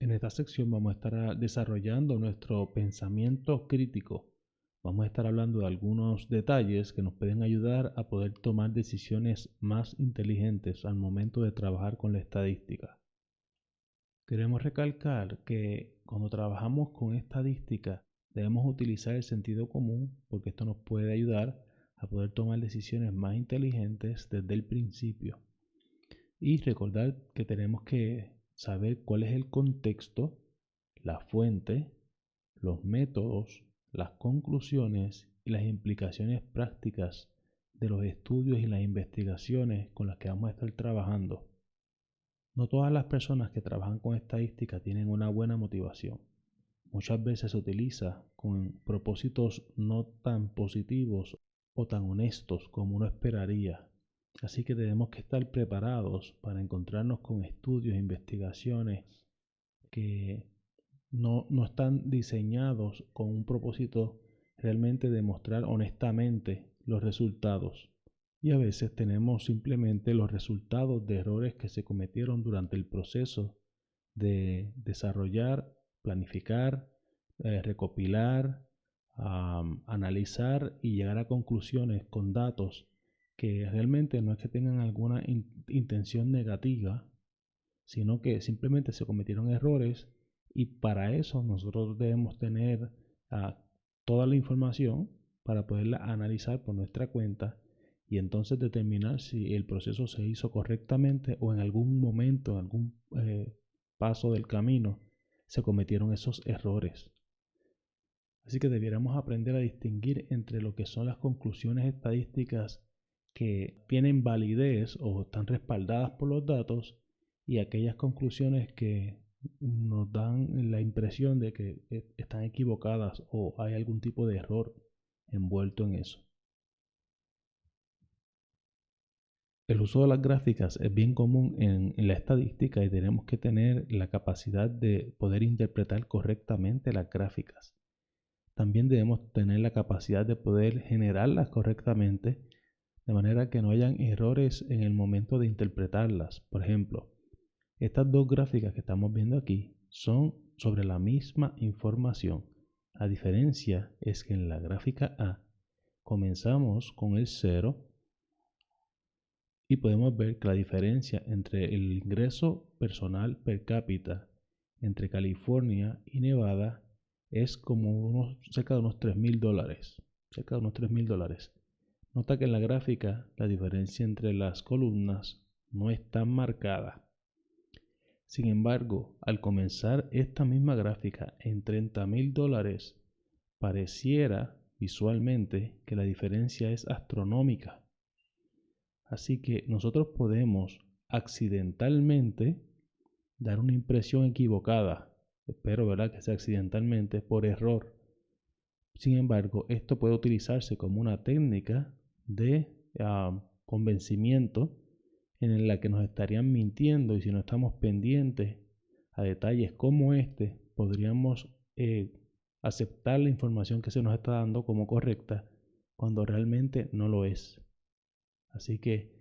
En esta sección vamos a estar desarrollando nuestro pensamiento crítico. Vamos a estar hablando de algunos detalles que nos pueden ayudar a poder tomar decisiones más inteligentes al momento de trabajar con la estadística. Queremos recalcar que cuando trabajamos con estadística debemos utilizar el sentido común porque esto nos puede ayudar a poder tomar decisiones más inteligentes desde el principio. Y recordar que tenemos que saber cuál es el contexto, la fuente, los métodos, las conclusiones y las implicaciones prácticas de los estudios y las investigaciones con las que vamos a estar trabajando. No todas las personas que trabajan con estadística tienen una buena motivación. Muchas veces se utiliza con propósitos no tan positivos o tan honestos como uno esperaría. Así que tenemos que estar preparados para encontrarnos con estudios e investigaciones que no están diseñados con un propósito realmente de mostrar honestamente los resultados. Y a veces tenemos simplemente los resultados de errores que se cometieron durante el proceso de desarrollar, planificar, recopilar, analizar y llegar a conclusiones con datos que realmente no es que tengan alguna intención negativa, sino que simplemente se cometieron errores y para eso nosotros debemos tener toda la información para poderla analizar por nuestra cuenta y entonces determinar si el proceso se hizo correctamente o en algún momento, en algún paso del camino, se cometieron esos errores. Así que debiéramos aprender a distinguir entre lo que son las conclusiones estadísticas que tienen validez o están respaldadas por los datos y aquellas conclusiones que nos dan la impresión de que están equivocadas o hay algún tipo de error envuelto en eso. El uso de las gráficas es bien común en la estadística y tenemos que tener la capacidad de poder interpretar correctamente las gráficas. También debemos tener la capacidad de poder generarlas correctamente de manera que no hayan errores en el momento de interpretarlas. Por ejemplo, estas dos gráficas que estamos viendo aquí son sobre la misma información. La diferencia es que en la gráfica A comenzamos con el 0 y podemos ver que la diferencia entre el ingreso personal per cápita entre California y Nevada es como cerca de unos $3,000. Cerca de unos $3,000. Nota que en la gráfica la diferencia entre las columnas no es tan marcada. Sin embargo, al comenzar esta misma gráfica en $30,000, pareciera visualmente que la diferencia es astronómica. Así que nosotros podemos accidentalmente dar una impresión equivocada. Espero, ¿verdad?, que sea accidentalmente por error. Sin embargo, esto puede utilizarse como una técnica de convencimiento en la que nos estarían mintiendo y si no estamos pendientes a detalles como este, podríamos aceptar la información que se nos está dando como correcta cuando realmente no lo es. Así que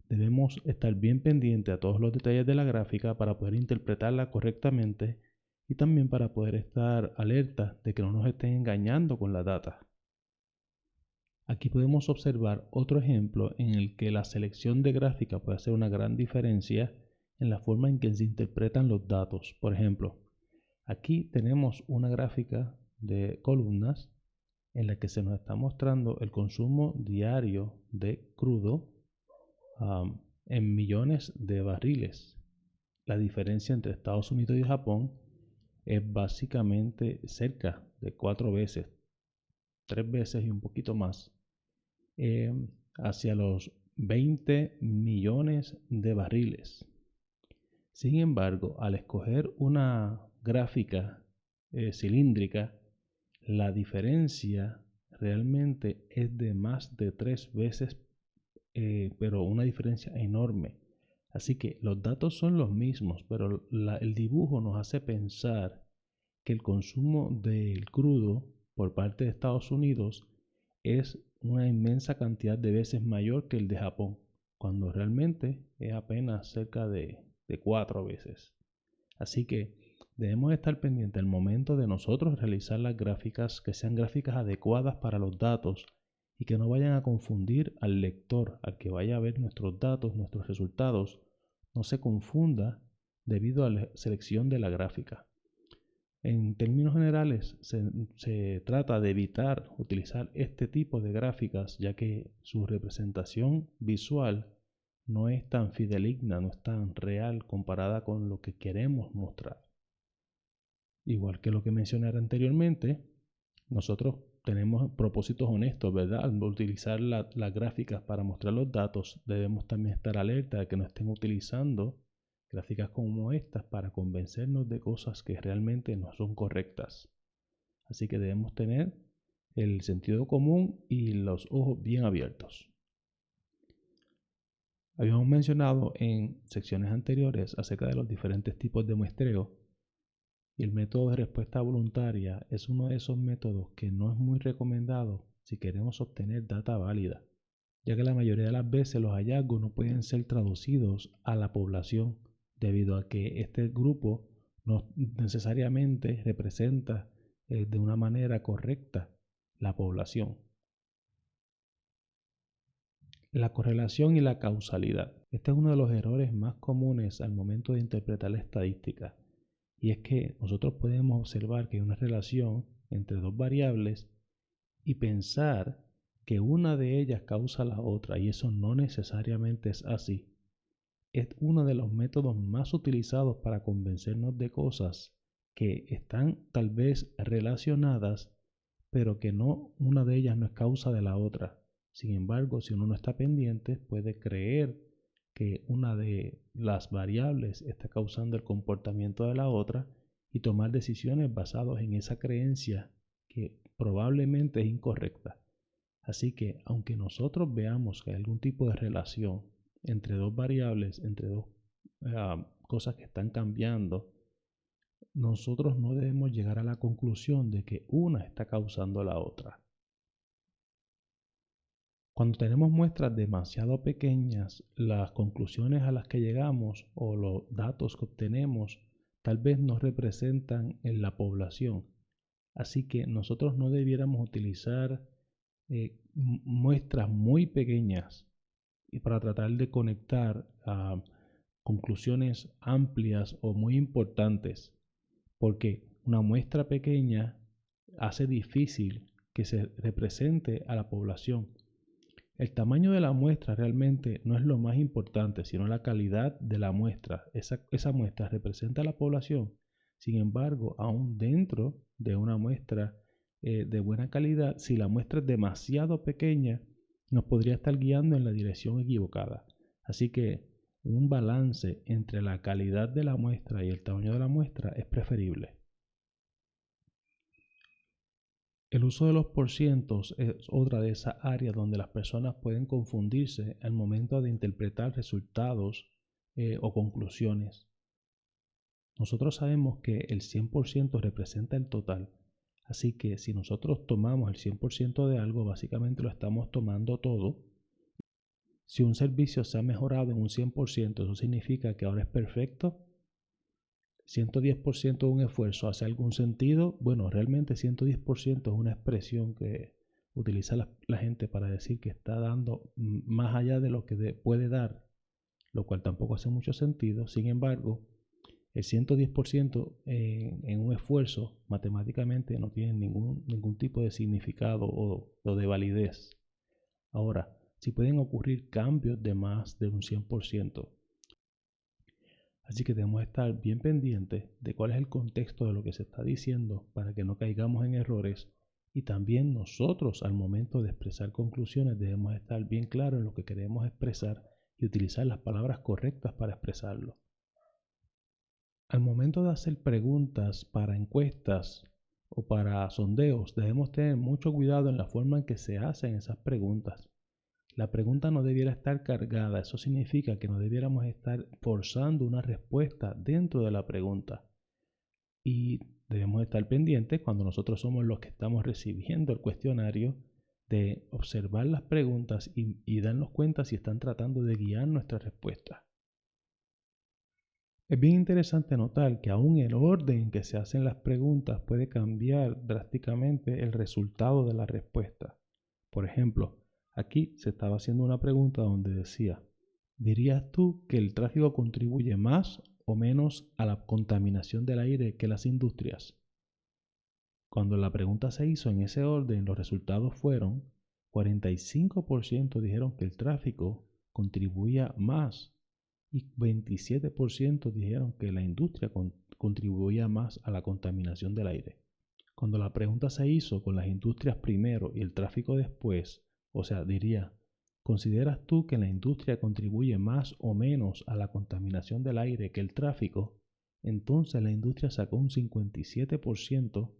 debemos estar bien pendientes a todos los detalles de la gráfica para poder interpretarla correctamente y también para poder estar alerta de que no nos estén engañando con la data. Aquí podemos observar otro ejemplo en el que la selección de gráfica puede hacer una gran diferencia en la forma en que se interpretan los datos. Por ejemplo, aquí tenemos una gráfica de columnas en la que se nos está mostrando el consumo diario de crudo en millones de barriles. La diferencia entre Estados Unidos y Japón es básicamente cerca de 4 veces, 3 veces y un poquito más, hacia los 20 millones de barriles. Sin embargo, al escoger una gráfica cilíndrica, la diferencia realmente es de más de 3 veces, pero una diferencia enorme. Así que los datos son los mismos, pero el dibujo nos hace pensar que el consumo del crudo por parte de Estados Unidos es una inmensa cantidad de veces mayor que el de Japón, cuando realmente es apenas cerca de 4 veces. Así que Debemos estar pendientes al momento de nosotros realizar las gráficas, que sean gráficas adecuadas para los datos y que no vayan a confundir al lector, al que vaya a ver nuestros datos, nuestros resultados, no se confunda debido a la selección de la gráfica. En términos generales, se trata de evitar utilizar este tipo de gráficas, ya que su representación visual no es tan fidedigna, no es tan real comparada con lo que queremos mostrar. Igual que lo que mencioné anteriormente, nosotros tenemos propósitos honestos, ¿verdad? Al utilizar las gráficas para mostrar los datos, debemos también estar alerta de que no estén utilizando gráficas como estas para convencernos de cosas que realmente no son correctas. Así que debemos tener el sentido común y los ojos bien abiertos. Habíamos mencionado en secciones anteriores acerca de los diferentes tipos de muestreo. Y el método de respuesta voluntaria es uno de esos métodos que no es muy recomendado si queremos obtener data válida, ya que la mayoría de las veces los hallazgos no pueden ser traducidos a la población debido a que este grupo no necesariamente representa de una manera correcta la población. La correlación y la causalidad. Este es uno de los errores más comunes al momento de interpretar la estadística. Y es que nosotros podemos observar que hay una relación entre dos variables y pensar que una de ellas causa la otra, y eso no necesariamente es así. Es uno de los métodos más utilizados para convencernos de cosas que están tal vez relacionadas, pero que no, una de ellas no es causa de la otra. Sin embargo, si uno no está pendiente, puede creer que una de las variables está causando el comportamiento de la otra y tomar decisiones basadas en esa creencia que probablemente es incorrecta. Así que, aunque nosotros veamos que hay algún tipo de relación entre dos variables, entre dos cosas que están cambiando, nosotros no debemos llegar a la conclusión de que una está causando la otra. Cuando tenemos muestras demasiado pequeñas, las conclusiones a las que llegamos o los datos que obtenemos tal vez no representan en la población. Así que nosotros no debiéramos utilizar muestras muy pequeñas y para tratar de conectar a conclusiones amplias o muy importantes, porque una muestra pequeña hace difícil que se represente a la población. El tamaño de la muestra realmente no es lo más importante, sino la calidad de la muestra. Esa muestra representa a la población. Sin embargo, aún dentro de una muestra de buena calidad, si la muestra es demasiado pequeña, nos podría estar guiando en la dirección equivocada. Así que un balance entre la calidad de la muestra y el tamaño de la muestra es preferible. El uso de los porcientos es otra de esas áreas donde las personas pueden confundirse al momento de interpretar resultados o conclusiones. Nosotros sabemos que el 100% representa el total, así que si nosotros tomamos el 100% de algo, básicamente lo estamos tomando todo. Si un servicio se ha mejorado en un 100%, eso significa que ahora es perfecto. 110% de un esfuerzo hace algún sentido. Bueno, realmente 110% es una expresión que utiliza la gente para decir que está dando más allá de lo que puede dar, lo cual tampoco hace mucho sentido. Sin embargo, el 110% en un esfuerzo matemáticamente no tiene ningún tipo de significado o de validez. Ahora, si pueden ocurrir cambios de más de un 100%. Así que debemos estar bien pendientes de cuál es el contexto de lo que se está diciendo para que no caigamos en errores, y también nosotros al momento de expresar conclusiones debemos estar bien claros en lo que queremos expresar y utilizar las palabras correctas para expresarlo. Al momento de hacer preguntas para encuestas o para sondeos, debemos tener mucho cuidado en la forma en que se hacen esas preguntas. La pregunta no debiera estar cargada, eso significa que no debiéramos estar forzando una respuesta dentro de la pregunta. Y debemos estar pendientes cuando nosotros somos los que estamos recibiendo el cuestionario de observar las preguntas y darnos cuenta si están tratando de guiar nuestra respuesta. Es bien interesante notar que aún el orden en que se hacen las preguntas puede cambiar drásticamente el resultado de la respuesta. Por ejemplo, aquí se estaba haciendo una pregunta donde decía, ¿dirías tú que el tráfico contribuye más o menos a la contaminación del aire que las industrias? Cuando la pregunta se hizo en ese orden, los resultados fueron 45% dijeron que el tráfico contribuía más y 27% dijeron que la industria contribuía más a la contaminación del aire. Cuando la pregunta se hizo con las industrias primero y el tráfico después, o sea, diría, ¿consideras tú que la industria contribuye más o menos a la contaminación del aire que el tráfico? Entonces la industria sacó un 57%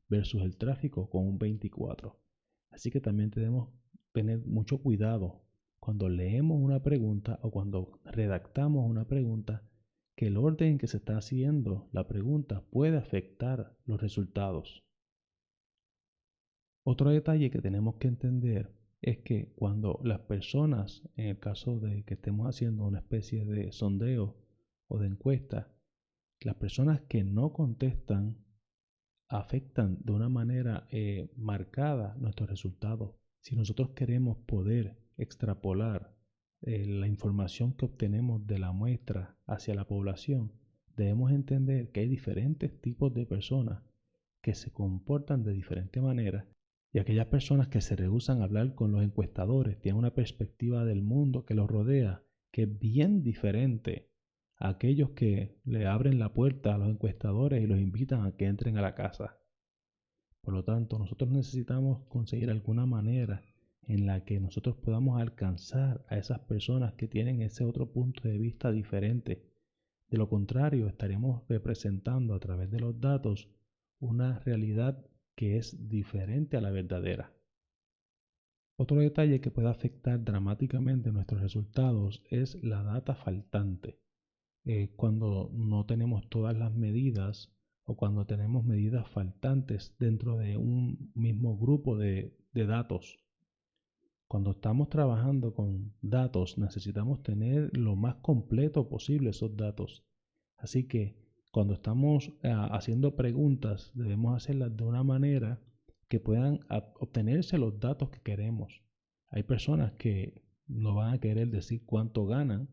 versus el tráfico con un 24%. Así que también debemos tener mucho cuidado cuando leemos una pregunta o cuando redactamos una pregunta, que el orden en que se está haciendo la pregunta puede afectar los resultados. Otro detalle que tenemos que entender es que cuando las personas, en el caso de que estemos haciendo una especie de sondeo o de encuesta, las personas que no contestan afectan de una manera marcada nuestros resultados. Si nosotros queremos poder extrapolar la información que obtenemos de la muestra hacia la población, debemos entender que hay diferentes tipos de personas que se comportan de diferente manera y aquellas personas que se rehúsan a hablar con los encuestadores tienen una perspectiva del mundo que los rodea que es bien diferente a aquellos que le abren la puerta a los encuestadores y los invitan a que entren a la casa. Por lo tanto, nosotros necesitamos conseguir alguna manera en la que nosotros podamos alcanzar a esas personas que tienen ese otro punto de vista diferente. De lo contrario, estaremos representando a través de los datos una realidad que es diferente a la verdadera. Otro detalle que puede afectar dramáticamente nuestros resultados es la data faltante. Cuando no tenemos todas las medidas o cuando tenemos medidas faltantes dentro de un mismo grupo de datos. Cuando estamos trabajando con datos necesitamos tener lo más completo posible esos datos. Así que cuando estamos haciendo preguntas debemos hacerlas de una manera que puedan obtenerse los datos que queremos. Hay personas que no van a querer decir cuánto ganan,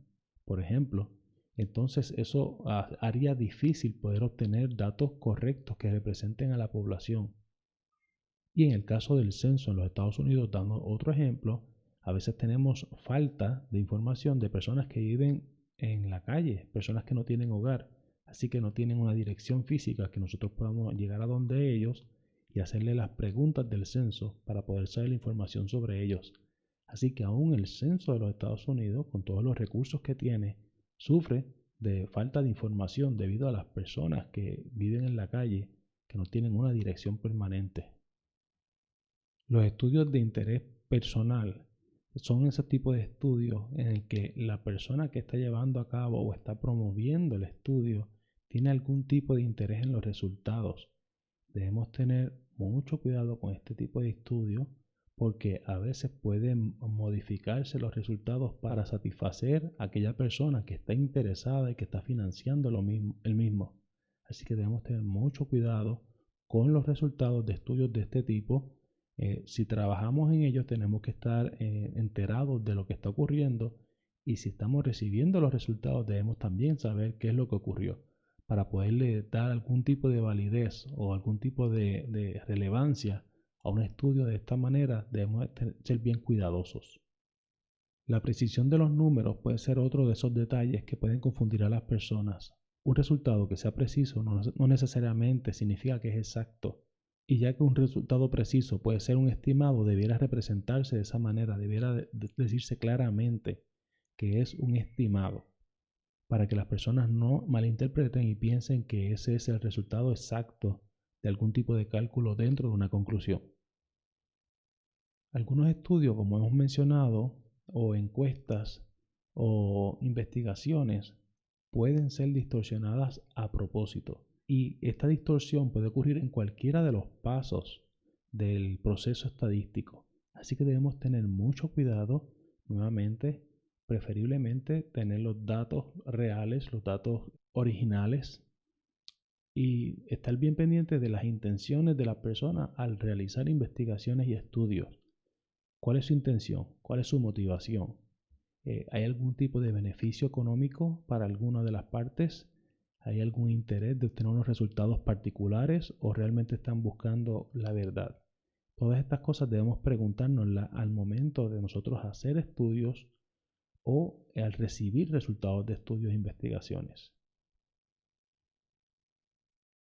por ejemplo. Entonces eso haría difícil poder obtener datos correctos que representen a la población. Y en el caso del censo en los Estados Unidos, dando otro ejemplo, a veces tenemos falta de información de personas que viven en la calle, personas que no tienen hogar, así que no tienen una dirección física que nosotros podamos llegar a donde ellos y hacerle las preguntas del censo para poder saber la información sobre ellos. Así que aún el censo de los Estados Unidos, con todos los recursos que tiene, sufre de falta de información debido a las personas que viven en la calle, que no tienen una dirección permanente. Los estudios de interés personal son ese tipo de estudios en el que la persona que está llevando a cabo o está promoviendo el estudio tiene algún tipo de interés en los resultados. Debemos tener mucho cuidado con este tipo de estudios porque a veces pueden modificarse los resultados para satisfacer a aquella persona que está interesada y que está financiando el mismo. Así que debemos tener mucho cuidado con los resultados de estudios de este tipo. Si trabajamos en ellos tenemos que estar enterados de lo que está ocurriendo y si estamos recibiendo los resultados debemos también saber qué es lo que ocurrió para poderle dar algún tipo de validez o algún tipo de relevancia a un estudio de esta manera. Debemos ser bien cuidadosos. La precisión de los números puede ser otro de esos detalles que pueden confundir a las personas. Un resultado que sea preciso no necesariamente significa que es exacto. Y ya que un resultado preciso puede ser un estimado, debiera representarse de esa manera, debiera decirse claramente que es un estimado, para que las personas no malinterpreten y piensen que ese es el resultado exacto de algún tipo de cálculo dentro de una conclusión. Algunos estudios, como hemos mencionado, o encuestas o investigaciones, pueden ser distorsionadas a propósito. Y esta distorsión puede ocurrir en cualquiera de los pasos del proceso estadístico. Así que debemos tener mucho cuidado, nuevamente, preferiblemente tener los datos reales, los datos originales y estar bien pendiente de las intenciones de la persona al realizar investigaciones y estudios. ¿Cuál es su intención? ¿Cuál es su motivación? ¿Hay algún tipo de beneficio económico para alguna de las partes? ¿Hay algún interés de obtener unos resultados particulares o realmente están buscando la verdad? Todas estas cosas debemos preguntárnoslas al momento de nosotros hacer estudios o al recibir resultados de estudios e investigaciones.